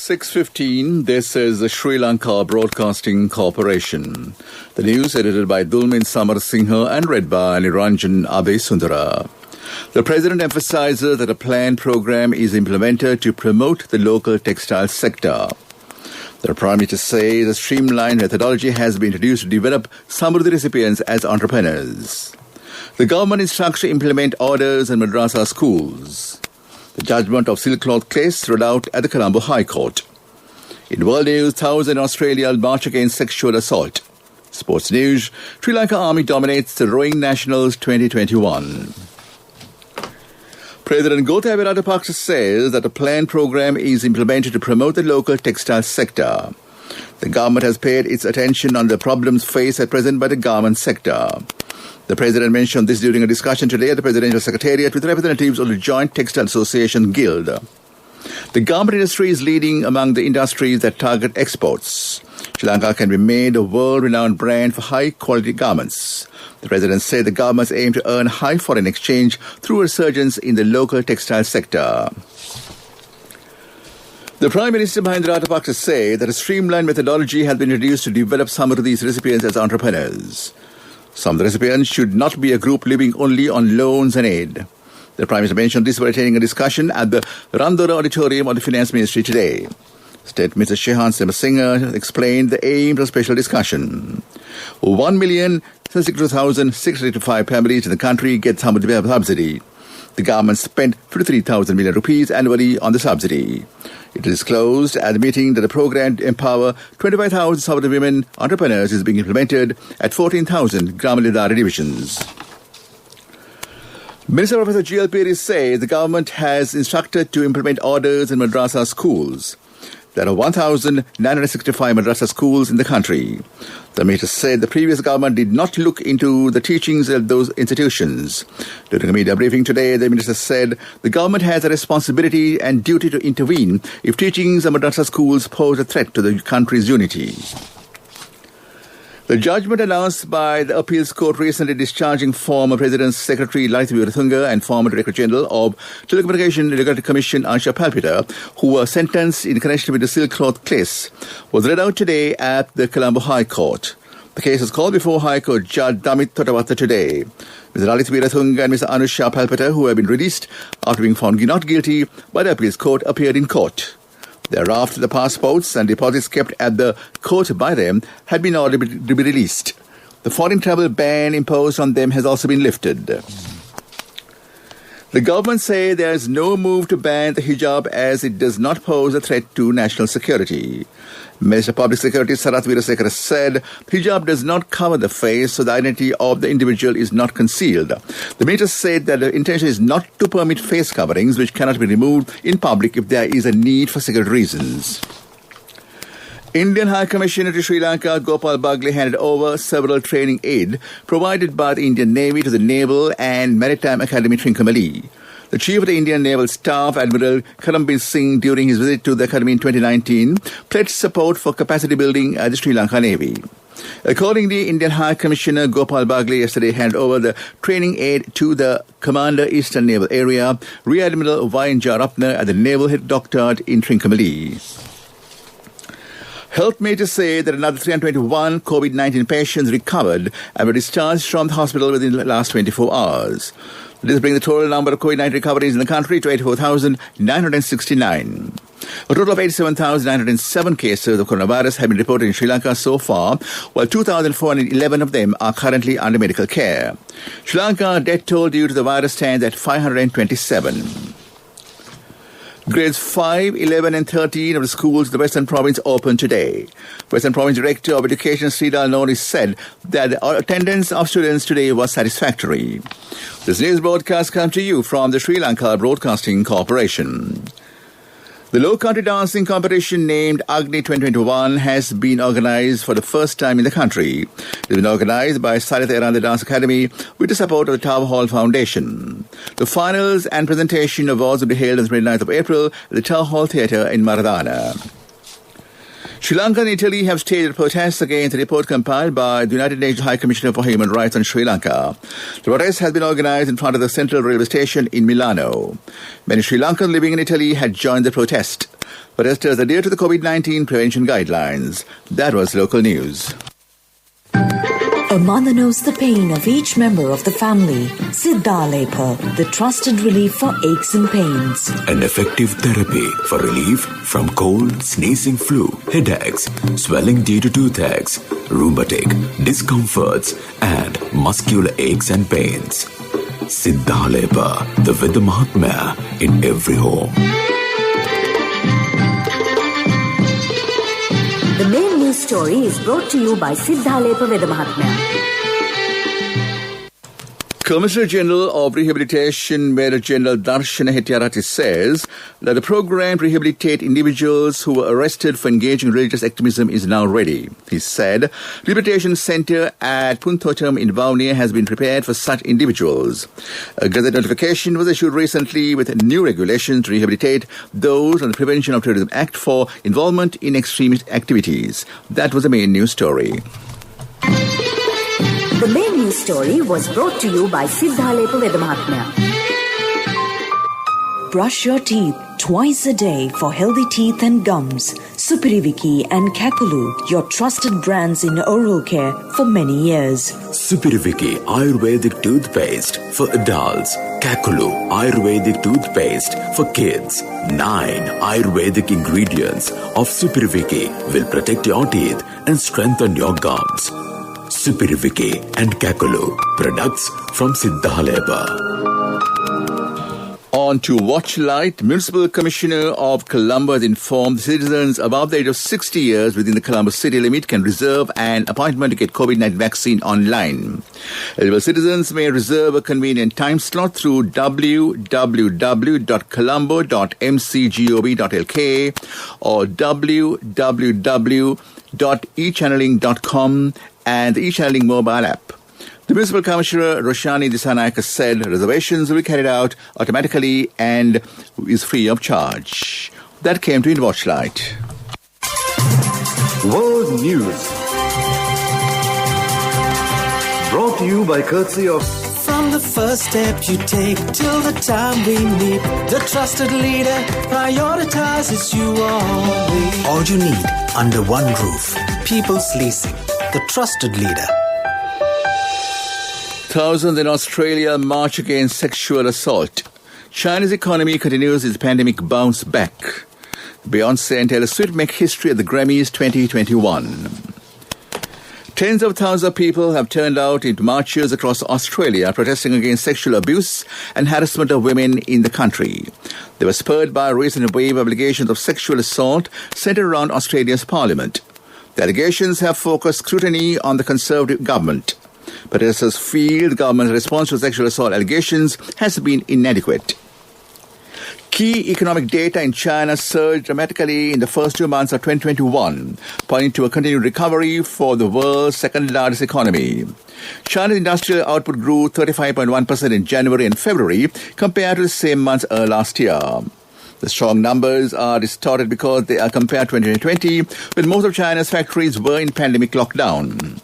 6:15, this is the Sri Lanka Broadcasting Corporation. The news edited by Dulmin Samar Singha and read by Niranjan Abesundara. The President emphasizes that a planned program is implemented to promote the local textile sector. The Prime Minister says a streamlined methodology has been introduced to develop some of the recipients as entrepreneurs. The government instructs to implement orders in madrasa schools. The judgment of silk cloth case rolled out at the Colombo High Court. In world news, 1,000 Australia march against sexual assault. Sports news, Sri Lanka Army dominates the Rowing Nationals 2021. President Gotabaya Rajapaksa says that a planned program is implemented to promote the local textile sector. The government has paid its attention on the problems faced at present by the garment sector. The President mentioned this during a discussion today at the Presidential Secretariat with representatives of the Joint Textile Association Guild. The garment industry is leading among the industries that target exports. Sri Lanka can be made a world-renowned brand for high-quality garments. The President said the governments aim to earn high foreign exchange through a resurgence in the local textile sector. The Prime Minister Mahinda Rajapaksa said that a streamlined methodology has been introduced to develop some of these recipients as entrepreneurs. Some of the recipients should not be a group living only on loans and aid. The Prime Minister mentioned this while attending a discussion at the Randora Auditorium of the Finance Ministry today. State Minister Shehan Semasinger explained the aim of the special discussion. 1,062,685 families in the country get some of the subsidy. The government spent 53,000 million rupees annually on the subsidy. It is disclosed at the meeting that the program to empower 25,000 South women entrepreneurs is being implemented at 14,000 Gramalidari divisions. Minister Professor G.L. Piri says the government has instructed to implement orders in madrasa schools. There are 1,965 madrasa schools in the country. The minister said the previous government did not look into the teachings of those institutions. During a media briefing today, the minister said the government has a responsibility and duty to intervene if teachings of madrasa schools pose a threat to the country's unity. The judgment announced by the appeals court recently discharging former President's Secretary Lalith Weerathunga and former Director General of Telecommunication Regulatory Commission Ansha Palpita, who were sentenced in connection with the silk cloth case, was read out today at the Colombo High Court. The case was called before High Court Judge Damit Thotawatha today. Mr. Lalith Weerathunga and Mr. Anusha Palpita, who have been released after being found not guilty by the appeals court, appeared in court. Thereafter, the passports and deposits kept at the court by them had been ordered to be released. The foreign travel ban imposed on them has also been lifted. The government say there is no move to ban the hijab as it does not pose a threat to national security. Minister of Public Security Sarath Weerasekara said hijab does not cover the face, so the identity of the individual is not concealed. The minister said that the intention is not to permit face coverings which cannot be removed in public if there is a need for security reasons. Indian High Commissioner to Sri Lanka Gopal Bagley handed over several training aid provided by the Indian Navy to the Naval and Maritime Academy Trincomalee. The Chief of the Indian Naval Staff, Admiral Karambir Singh, during his visit to the Academy in 2019, pledged support for capacity building at the Sri Lanka Navy. Accordingly, Indian High Commissioner Gopal Bagley yesterday handed over the training aid to the Commander Eastern Naval Area, Rear Admiral Y.N. Jarapna, at the Naval Head Doctorate in Trincomalee. Health majors say that another 321 COVID-19 patients recovered and were discharged from the hospital within the last 24 hours. This brings the total number of COVID-19 recoveries in the country to 84,969. A total of 87,907 cases of coronavirus have been reported in Sri Lanka so far, while 2,411 of them are currently under medical care. Sri Lanka death toll due to the virus stands at 527. Grades 5, 11 and 13 of the schools in the Western Province opened today. Western Province Director of Education Sridhar Norris said that the attendance of students today was satisfactory. This news broadcast comes to you from the Sri Lanka Broadcasting Corporation. The Low Country Dancing competition named Agni 2021 has been organised for the first time in the country. It has been organised by Sarit Eranda Dance Academy with the support of the Tower Hall Foundation. The finals and presentation awards will be held on the 29th of April at the Tower Hall Theatre in Maradana. Sri Lanka and Italy have staged protests against a report compiled by the United Nations High Commissioner for Human Rights on Sri Lanka. The protest has been organised in front of the Central Railway Station in Milano. Many Sri Lankans living in Italy had joined the protest. Protesters adhere to the COVID-19 prevention guidelines. That was local news. A mother knows the pain of each member of the family. Siddhalepa, the trusted relief for aches and pains. An effective therapy for relief from cold, sneezing, flu, headaches, swelling due to toothaches, rheumatic, discomforts, and muscular aches and pains. Siddhalepa, the Veda Mahatmya in every home. The main news story is brought to you by Siddhalepa Veda Mahatmya. Commissioner General of Rehabilitation, Major General Darshana Hettiarati says that the program to rehabilitate individuals who were arrested for engaging in religious extremism is now ready. He said, Rehabilitation Centre at Punthotam in Vaunia has been prepared for such individuals. A Gazette notification was issued recently with new regulations to rehabilitate those on the Prevention of Terrorism Act for involvement in extremist activities. That was the main news story. The main news story was brought to you by Siddhalepa Veda Mahatmya. Brush your teeth twice a day for healthy teeth and gums. Supiriviki and Kakulu, your trusted brands in oral care for many years. Supiriviki Ayurvedic toothpaste for adults. Kakulu Ayurvedic toothpaste for kids. 9 Ayurvedic ingredients of Supiriviki will protect your teeth and strengthen your gums. Supiriviki and Kakulu, products from Siddhalepa. On to Watchlight, Municipal Commissioner of Colombo has informed citizens above the age of 60 years within the Colombo city limit can reserve an appointment to get COVID-19 vaccine online. Eligible citizens may reserve a convenient time slot through www.colombo.mcgov.lk or www.echanneling.com and the eChanneling mobile app. The Municipal Commissioner Roshani Disanayaka said reservations will be carried out automatically and is free of charge. That came to in Watchlight. World News. Brought to you by courtesy of... From the first step you take till the time we meet, the trusted leader prioritizes you always. All you need under one roof. People's Leasing, the trusted leader. Thousands in Australia march against sexual assault. China's economy continues its pandemic bounce back. Beyoncé and Taylor Swift make history at the Grammys 2021. Tens of thousands of people have turned out into marches across Australia protesting against sexual abuse and harassment of women in the country. They were spurred by a recent wave of allegations of sexual assault centered around Australia's parliament. The allegations have focused scrutiny on the Conservative government. Protesters feel the government's response to sexual assault allegations has been inadequate. Key economic data in China surged dramatically in the first 2 months of 2021, pointing to a continued recovery for the world's second-largest economy. China's industrial output grew 35.1% in January and February compared to the same months last year. The strong numbers are distorted because they are compared to 2020, when most of China's factories were in pandemic lockdown.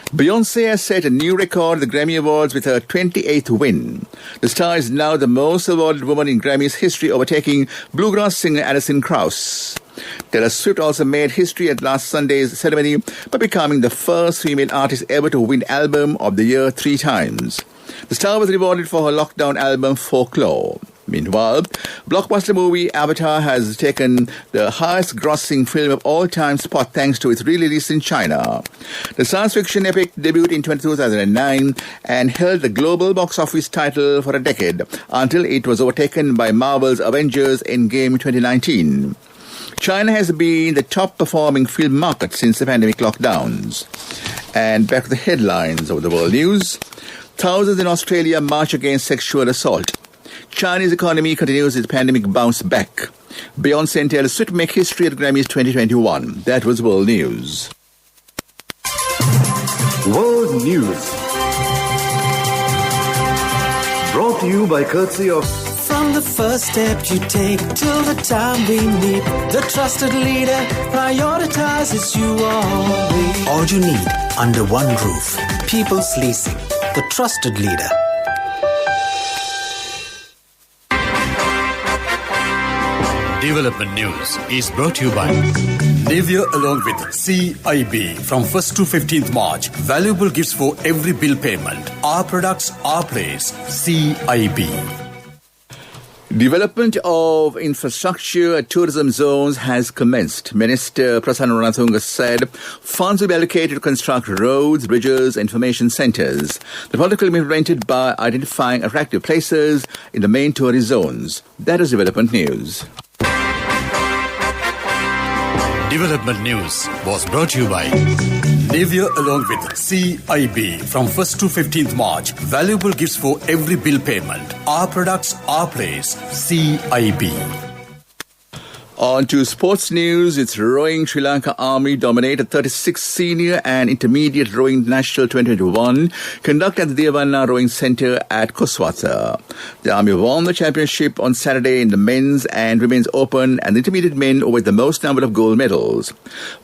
Beyoncé has set a new record at the Grammy Awards with her 28th win. The star is now the most awarded woman in Grammy's history, overtaking bluegrass singer Alison Krauss. Taylor Swift also made history at last Sunday's ceremony by becoming the first female artist ever to win Album of the Year 3 times. The star was rewarded for her lockdown album Folklore. Meanwhile, blockbuster movie Avatar has taken the highest-grossing film of all-time spot thanks to its re-release in China. The science fiction epic debuted in 2009 and held the global box office title for a decade until it was overtaken by Marvel's Avengers Endgame 2019. China has been the top-performing film market since the pandemic lockdowns. And back to the headlines of the world news. Thousands in Australia march against sexual assault. China's economy continues its pandemic bounce back. Beyoncé and Taylor Swift make history at Grammys 2021. That was World News. World News. Brought to you by courtesy of... From the first step you take till the time we meet, the trusted leader prioritizes you always. All you need under one roof. People's Leasing, the trusted leader. Development News is brought to you by Nivea along with CIB from 1st to 15th March. Valuable gifts for every bill payment. Our products, our place. CIB. Development of infrastructure at tourism zones has commenced. Minister Prasanna Ranatunga said funds will be allocated to construct roads, bridges, and information centres. The project will be implemented by identifying attractive places in the main tourist zones. That is Development News. Development News was brought to you by Nivea along with CIB from 1st to 15th March. Valuable gifts for every bill payment. Our products, our place. CIB. On to sports news. It's rowing. Sri Lanka Army dominated 36 senior and intermediate rowing national 2021 conducted at the Devanna Rowing Centre at Koswatha. The Army won the championship on Saturday in the men's and women's open, and the intermediate men with the most number of gold medals.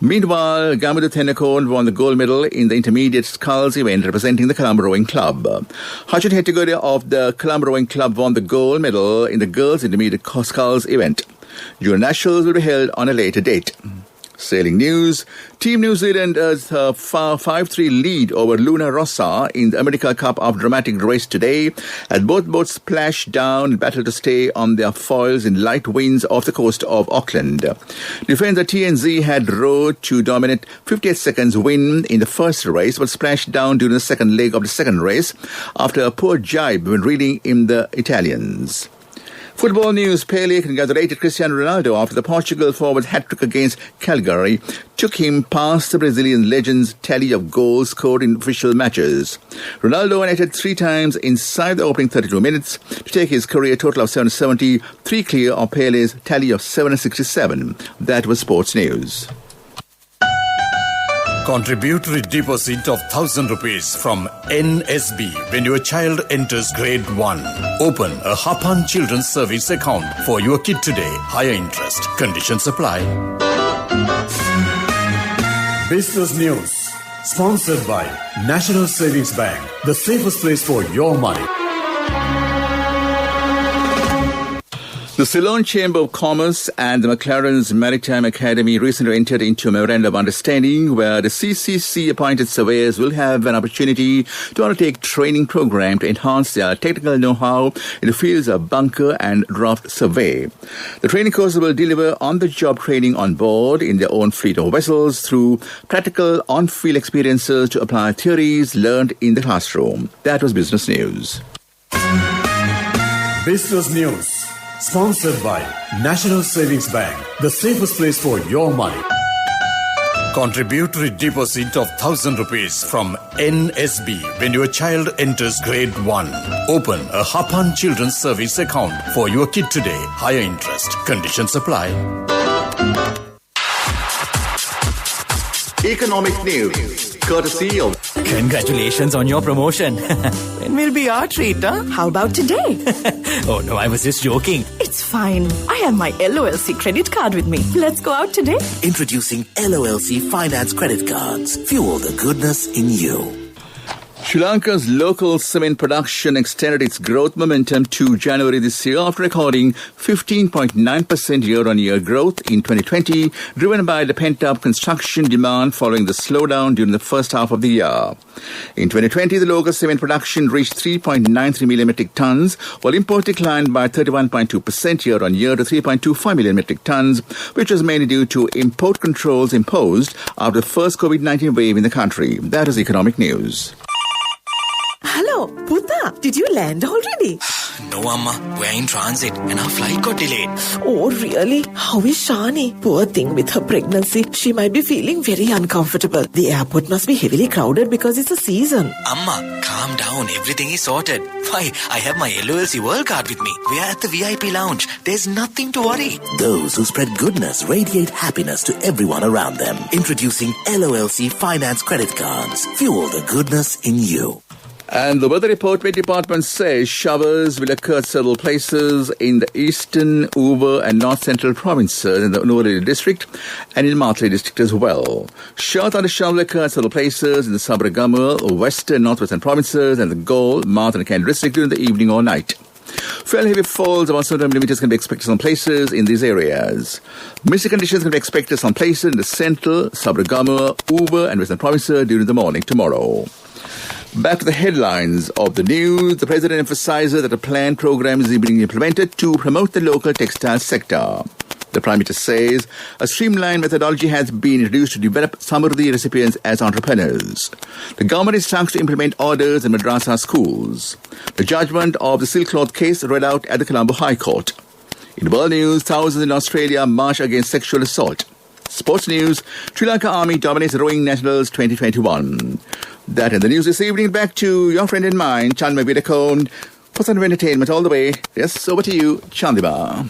Meanwhile, Gamudu Thennakoon won the gold medal in the intermediate sculls event representing the Colombo Rowing Club. Hachut Hettigode of the Colombo Rowing Club won the gold medal in the girls' intermediate sculls event. Junior nationals will be held on a later date. Sailing news. Team New Zealand has a 5-3 lead over Luna Rossa in the America Cup of dramatic race today as both boats splashed down and battled to stay on their foils in light winds off the coast of Auckland. Defender TNZ had rowed to dominate 58 seconds win in the first race but splashed down during the second leg of the second race after a poor jibe when reeling in the Italians. Football news. Pele congratulated Cristiano Ronaldo after the Portugal forward's hat-trick against Calgary took him past the Brazilian legend's tally of goals scored in official matches. Ronaldo netted 3 times inside the opening 32 minutes to take his career total of 770, 3 clear of Pele's tally of 767. That was sports news. Contributory deposit of 1,000 rupees from NSB when your child enters grade 1. Open a Hapan Children's Service account for your kid today. Higher interest. Conditions apply. Business News. Sponsored by National Savings Bank. The safest place for your money. The Ceylon Chamber of Commerce and the McLaren's Maritime Academy recently entered into a memorandum of understanding where the CCC-appointed surveyors will have an opportunity to undertake training program to enhance their technical know-how in the fields of bunker and draft survey. The training courses will deliver on-the-job training on board in their own fleet of vessels through practical on-field experiences to apply theories learned in the classroom. That was Business News. Business News. Sponsored by National Savings Bank, the safest place for your money. Contributory deposit of 1,000 rupees from NSB when your child enters grade 1. Open a Hapan Children's Service account for your kid today. Higher interest. Conditions apply. Economic news, courtesy of... Congratulations on your promotion. When will be our treat, huh? How about today? Oh no, I was just joking. It's fine. I have my LOLC credit card with me. Let's go out today. Introducing LOLC Finance Credit Cards. Fuel the goodness in you. Sri Lanka's local cement production extended its growth momentum to January this year after recording 15.9% year-on-year growth in 2020, driven by the pent-up construction demand following the slowdown during the first half of the year. In 2020, the local cement production reached 3.93 million metric tons, while import declined by 31.2% year-on-year to 3.25 million metric tons, which was mainly due to import controls imposed after the first COVID-19 wave in the country. That is economic news. Hello, Puta. Did you land already? No, Amma. We're in transit and our flight got delayed. Oh, really? How is Shani? Poor thing with her pregnancy. She might be feeling very uncomfortable. The airport must be heavily crowded because it's a season. Amma, calm down. Everything is sorted. Why, I have my LOLC World Card with me. We are at the VIP lounge. There's nothing to worry. Those who spread goodness radiate happiness to everyone around them. Introducing LOLC Finance Credit Cards. Fuel the goodness in you. And the Weather Department says showers will occur at several places in the eastern, Uva and north central provinces in the Nuwara district and in Mathli district as well. Short showers will occur at several places in the Sabaragamuwa, western, northwestern provinces and the Galle, Math and Kent district during the evening or night. Fairly heavy falls, about 7 millimeters, can be expected some places in these areas. Misty conditions can be expected some places in the central, Sabragama, Uber and Western Provinces during the morning tomorrow. Back to the headlines of the news. The President emphasizes that a planned program is being implemented to promote the local textile sector. The Prime Minister says a streamlined methodology has been introduced to develop Samruddhi recipients as entrepreneurs. The government is tasked to implement orders in madrasa schools. The judgment of the silk cloth case read out at the Colombo High Court. In world news, thousands in Australia march against sexual assault. Sports news, Sri Lanka Army dominates rowing nationals 2021. That in the news this evening. Back to your friend and mine, Chandma Vidakone, for some entertainment all the way. Yes, over to you, Chandiba.